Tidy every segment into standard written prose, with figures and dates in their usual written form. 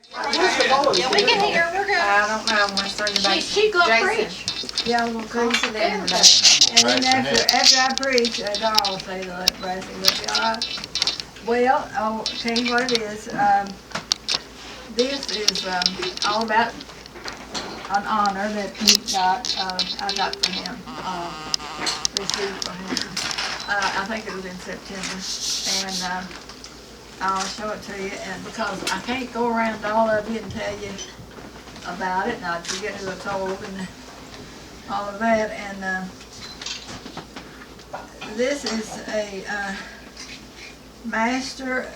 Yeah, we can hear. We're good. I don't know. I'm gonna turn the back. She gonna Jason. preach. Yeah, I'm gonna preach it in the back. And then after I preach, Darrell will say the blessing. Will be all right? Well, I'll tell you what it is. This is all about an honor that he got. I got from him. Received from him. I think it was in September, and I'll show it to you. And because I can't go around to all of you and tell you about it, and I'd forget who I told and all of that. And this is a master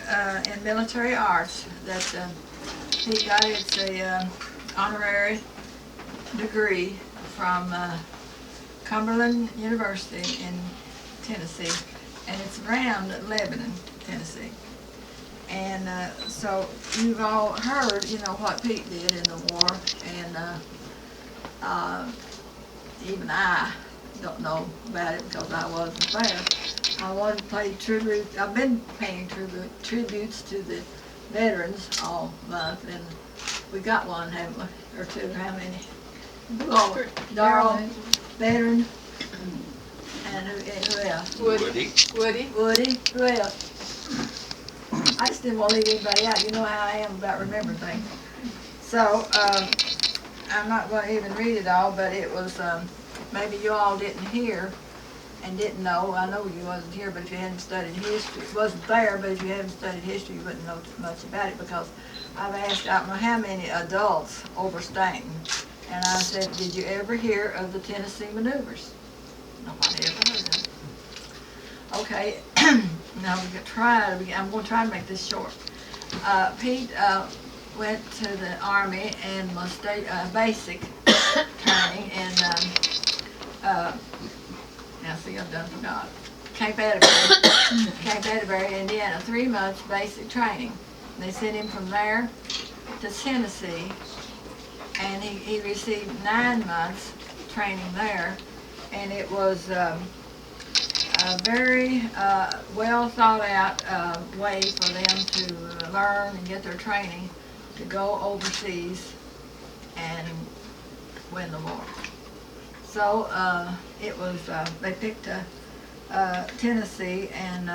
in military arts that he got. It's a honorary degree from Cumberland University in Tennessee, and it's around Lebanon, Tennessee. And so you've all heard, you know, what Pete did in the war, and even I don't know about it because I wasn't there. I wanted to pay tribute. I've been paying tributes to the veterans all month, and we got one, haven't we? Or two, how many? Darrell, veteran, and who else? Woody. Woody, who else? I just didn't want to leave anybody out. You know how I am about remembering things. So, I'm not going to even read it all, but it was, maybe you all didn't hear and didn't know. I know you wasn't here, but if you hadn't studied history, wasn't there, but if you hadn't studied history, you wouldn't know too much about it, because I've asked, I don't know how many adults over Stanton, and I said, did you ever hear of the Tennessee maneuvers? Nobody ever heard of them. Okay, now I'm going to try to make this short. Pete went to the Army and was basic training in, now see, I've done forgot, Cape Atterbury, Indiana, 3 months basic training. They sent him from there to Tennessee, and he received 9 months training there, and it was a very well thought out way for them to learn and get their training to go overseas and win the war. So it was, they picked Tennessee, and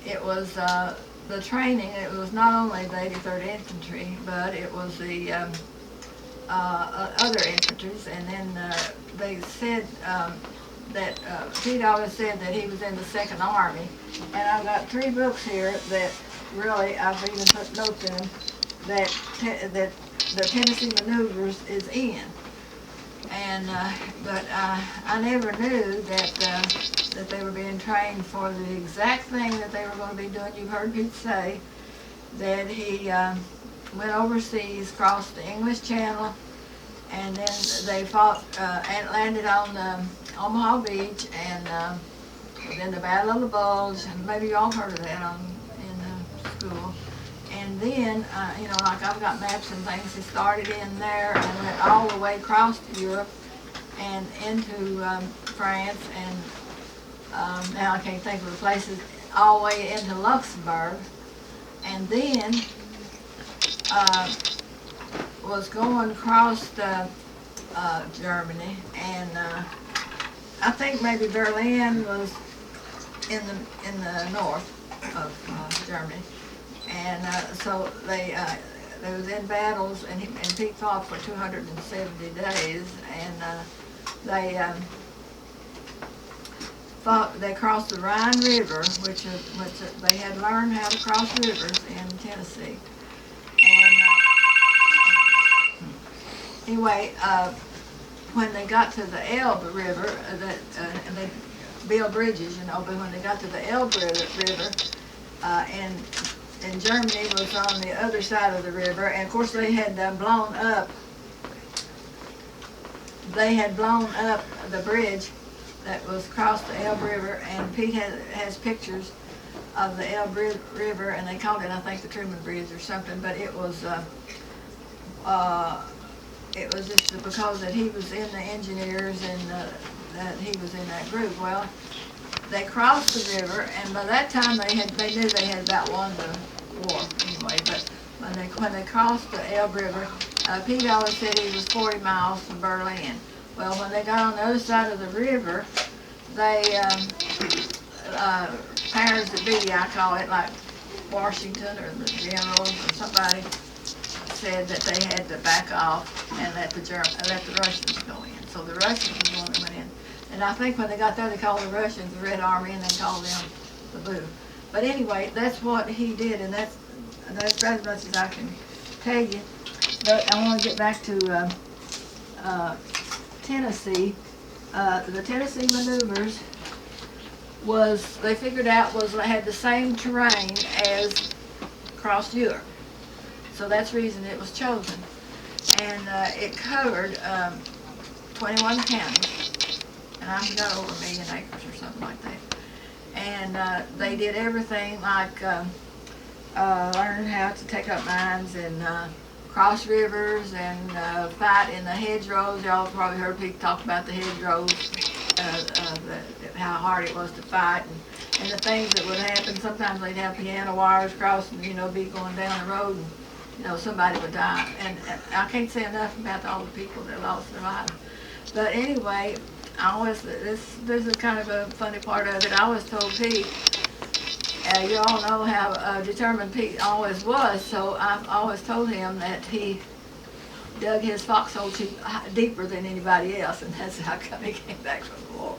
it was the training. It was not only the 83rd Infantry, but it was the other infantries, and then they said that Pete always said that he was in the 2nd Army, and I've got 3 books here that really, I've even put notes in them, that the Tennessee Maneuvers is in. And but I never knew that they were being trained for the exact thing that they were going to be doing. You've heard Pete say that he went overseas, crossed the English Channel, and then they fought and landed on Omaha Beach, and then the Battle of the Bulge, and maybe you all heard of that in school. And then, you know, like I've got maps and things, he started in there and went all the way across to Europe and into France, and now I can't think of the places, all the way into Luxembourg, and then was going across Germany, and I think maybe Berlin was in the north of Germany. And so they was in battles, and Pete fought for 270 days, and they crossed the Rhine River, which they had learned how to cross rivers in Tennessee. And anyway, when they got to the Elbe River, and they built bridges, you know, but when they got to the Elbe River, and Germany was on the other side of the river, and of course they had blown up the bridge that was across the Elbe River, and Pete has pictures of the Elbe River, and they called it, I think, the Truman Bridge or something, but it was just because that he was in the engineers, and that he was in that group. Well, they crossed the river, and by that time they knew they had about won the war anyway. But when they crossed the Elbe River, Pete always said he was 40 miles from Berlin. Well, when they got on the other side of the river, they, powers that be, I call it, like Washington or the generals or somebody, said that they had to back off and let the Russians go in. So the Russians were the one that went in. And I think when they got there, they called the Russians the Red Army, and they called them the Blue. But anyway, that's what he did, and that's as much as I can tell you. But I want to get back to Tennessee. The Tennessee maneuvers they figured out they had the same terrain as across Europe. So that's the reason it was chosen. And it covered 21 counties, and I got over 1 million acres or something like that. And they did everything like learn how to take up mines and cross rivers and fight in the hedgerows. Y'all probably heard people talk about the hedgerows, how hard it was to fight, and the things that would happen. Sometimes they'd have piano wires crossing, be going down the road, and somebody would die. And I can't say enough about all the people that lost their lives. But anyway, there's a kind of a funny part of it. I always told Pete, you all know how determined Pete always was, so I've always told him that he dug his foxhole deeper than anybody else, and that's how come he came back from the war.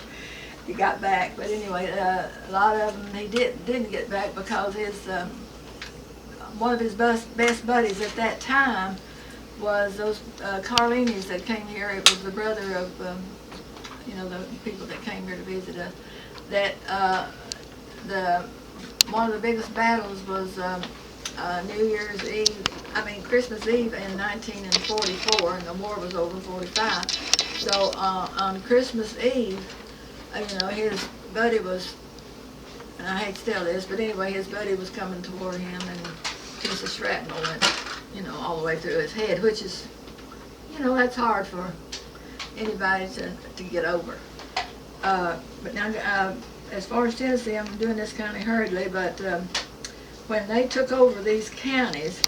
He got back, but anyway, a lot of them he didn't get back because one of his best buddies at that time was those Carlinis that came here. It was the brother of the people that came here to visit us. That one of the biggest battles was Christmas Eve in 1944, and the war was over 45. So on Christmas Eve, his buddy was, and I hate to tell this, but anyway, his buddy was coming toward him, and a piece of shrapnel went, all the way through his head, which is, that's hard for anybody to get over. But now, as far as Tennessee, I'm doing this kind of hurriedly, but when they took over these counties,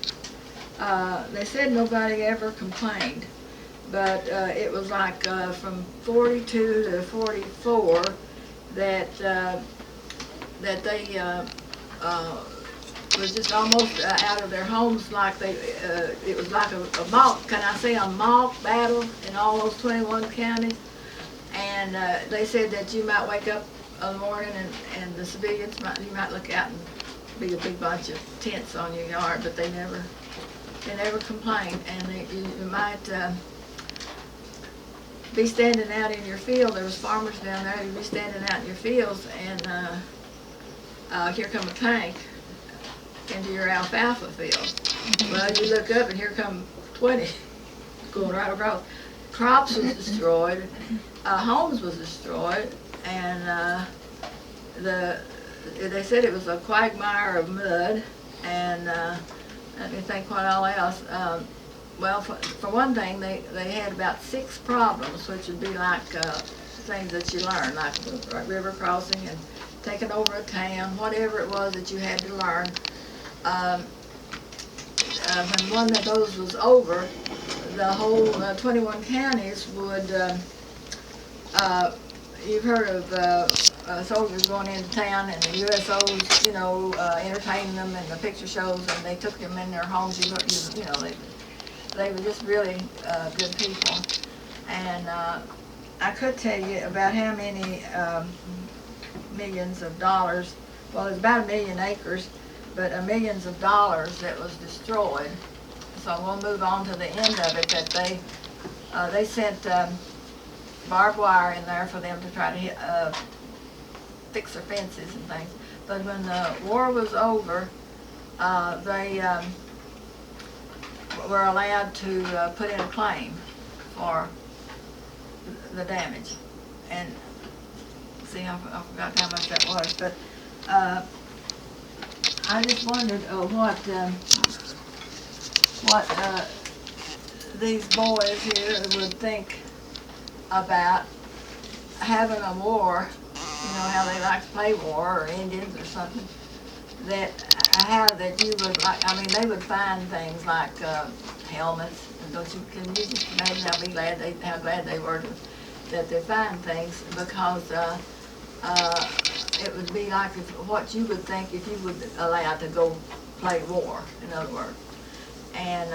they said nobody ever complained. But it was like from 42 to 44 that they was just almost out of their homes, like it was like a mock, can I say a mock battle in all those 21 counties. And they said that you might wake up in the morning and the civilians you might look out and be a big bunch of tents on your yard, but they never complained. And you might be standing out in your field. There was farmers down there. You'd be standing out in your fields, and here come a tank into your alfalfa field. Well, you look up and here come 20 going right across. Crops was destroyed, homes was destroyed, and they said it was a quagmire of mud, and let me think what all else. Well, for one thing, they had about 6 problems, which would be like things that you learn, like river crossing and taking over a town, whatever it was that you had to learn. When one of those was over, the whole 21 counties would, you've heard of soldiers going into town and the USOs, entertaining them and the picture shows, and they took them in their homes. They were just really good people. And I could tell you about how many millions of dollars, well, it's about 1 million acres, but millions of dollars that was destroyed. So we'll move on to the end of it, that they sent barbed wire in there for them to try to fix their fences and things. But when the war was over, they were allowed to put in a claim for the damage. And see, I forgot how much that was, but I just wondered what these boys here would think about having a war, how they like to play war, or Indians or something, that how that you would like, I mean, they would find things like, helmets, and can you just imagine how glad they were that they find things, because, it would be like what you would think if you would allow to go play war, in other words. And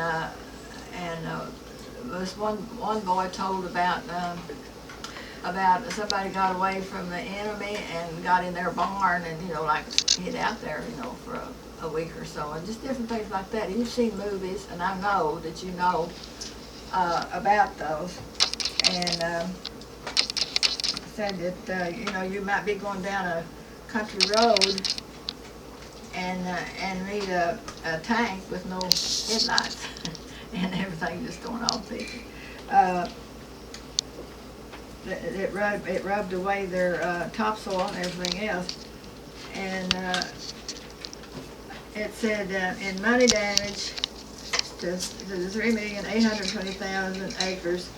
this one boy told about somebody got away from the enemy and got in their barn and, like hid out there, for a week or so, and just different things like that. You've seen movies, and I know that you know about those. And said that you might be going down a country road and meet a tank with no headlights and everything just going all picture. It rubbed away their topsoil and everything else, and it said in money damage to the 3,820,000 acres,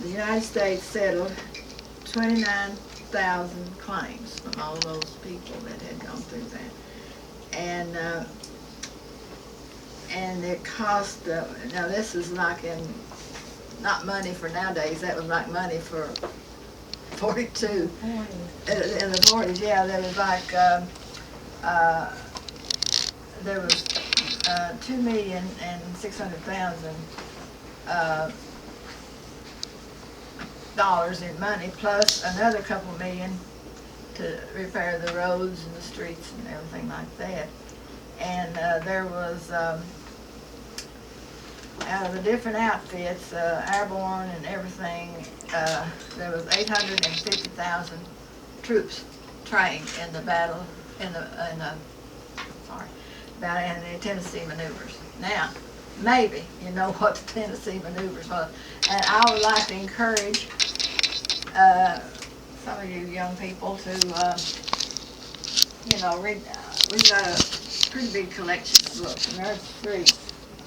the United States settled 29,000 claims from all those people that had gone through that. And it cost, now this is like not money for nowadays, that was like money for 42. In the 40s, yeah, there was like, there was $2,600,000 dollars in money, plus another couple million to repair the roads and the streets and everything like that. And there was, out of the different outfits, airborne and everything, there was 850,000 troops trained in the battle, in the Tennessee maneuvers. Now, maybe you know what the Tennessee maneuvers was, and I would like to encourage some of you young people to, read. We've got a pretty big collection of books, and there's 3.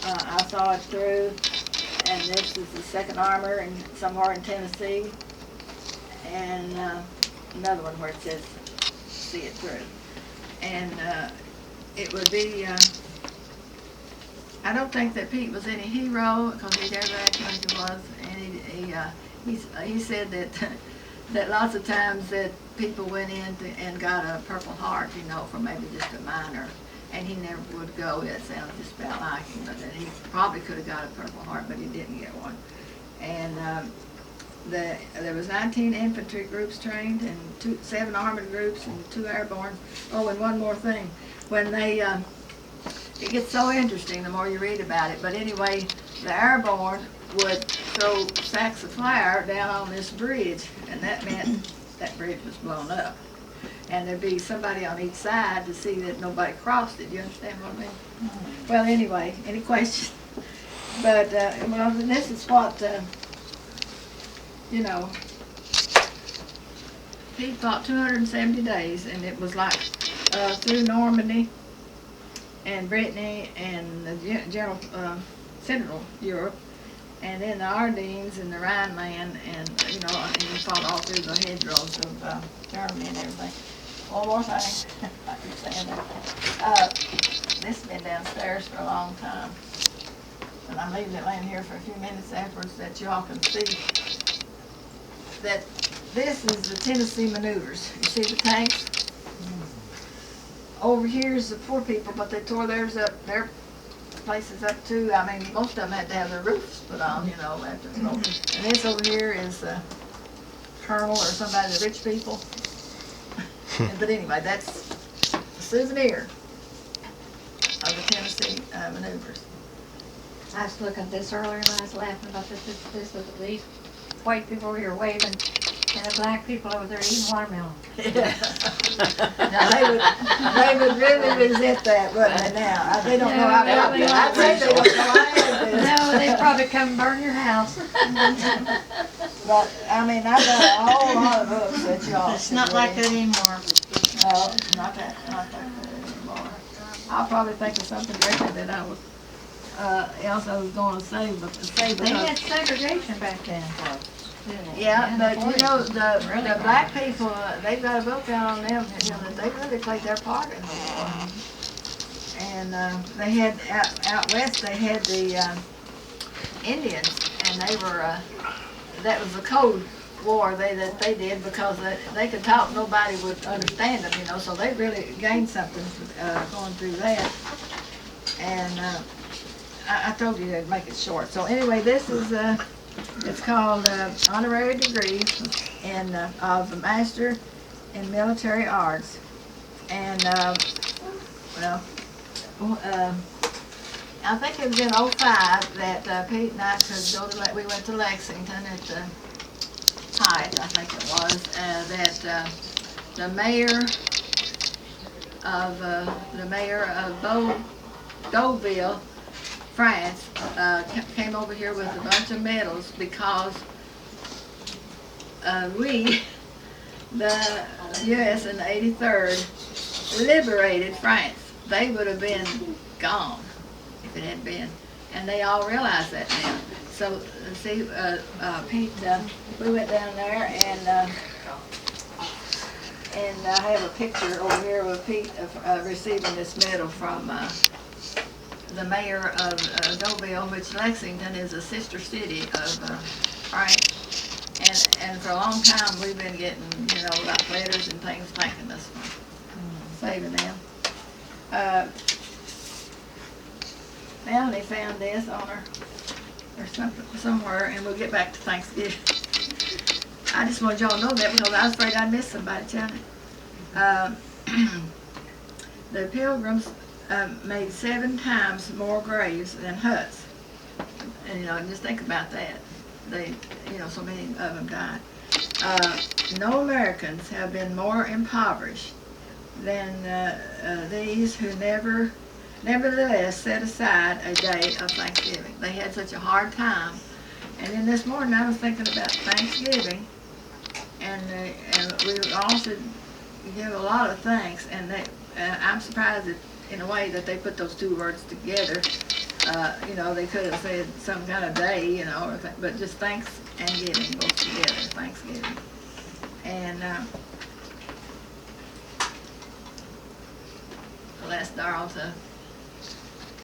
I saw it through, and this is the 2nd Armor, and somewhere in Tennessee, and another one where it says see it through. And it would be, I don't think that Pete was any hero, because he never acted like he was, and he said that that lots of times that people went in and got a Purple Heart, for maybe just a minor, and he never would go. That sounds just about like him, but that he probably could have got a Purple Heart, but he didn't get one. And there was 19 infantry groups trained, and 7 armored groups, and 2 airborne. Oh, and one more thing, when they it gets so interesting the more you read about it. But anyway, the airborne would throw sacks of flour down on this bridge, and that meant that bridge was blown up. And there'd be somebody on each side to see that nobody crossed it. You understand what I mean? Mm-hmm. Well, anyway, any questions? But, well, this is what, he fought 270 days, and it was like through Normandy and Brittany and the Central Europe, and then the Ardennes and the Rhineland, and and he fought all through the hedgerows of Germany and everything. One more thing, I keep saying that. This has been downstairs for a long time, and I'm leaving it laying here for a few minutes afterwards that y'all can see that this is the Tennessee maneuvers. You see the tanks? Over here is the poor people, but they tore theirs up, their places up too. I mean, most of them had to have their roofs put on, after the war. And this over here is the colonel or somebody, the rich people. But anyway, that's a souvenir of the Tennessee maneuvers. I was looking at this earlier and I was laughing about this. This was these white people over here waving, and the black people over there eating watermelon. Yeah. Now, they would really resent that, wouldn't they now? They don't know how to help it. I'd say they don't know how to help it. No, they'd probably come burn your house. But, I mean, I've got a whole lot of books that y'all It's not like that anymore. No, not that anymore. I'll probably think of something different that I was, else I was going to say, but They had segregation back then, folks. yeah, but the Really black people, they've got a book out on them, that they really played their part in the war. And they had out west. They had the Indians, and they were. That was a code war that they did because they could talk. Nobody would understand them, you know. So they really gained something going through that. And I told you to make it short. So anyway, this is it's called honorary degree in of Master in Military Arts. And well, I think it was in '05 that Pete and I could go to. We went to Lexington at the height, I think it was. That the mayor of Deauville, France, came over here with a bunch of medals because we, the U.S. in the 83rd, liberated France. They would have been gone if it hadn't been, and they all realize that now. So, see, Pete, we went down there, and I have a picture over here with Pete receiving this medal from the mayor of Deauville, which Lexington is a sister city of France. And for a long time, we've been getting, you know, like letters and things thanking us for saving them. Melanie found this on her or something somewhere, and we'll get back to Thanksgiving. I just wanted y'all to know that because I was afraid I'd miss somebody telling. The Pilgrims made 7 times more graves than huts, and you know, just think about that. They, you know, so many of them died. No Americans have been more impoverished than these who nevertheless set aside a day of Thanksgiving. They had such a hard time. And then this morning I was thinking about Thanksgiving, and we all should give a lot of thanks. And I'm surprised that, in a way, that they put those 2 words together. You know, they could have said some kind of day, you know, but just thanks and giving both together, Thanksgiving. And I'll ask Darrell to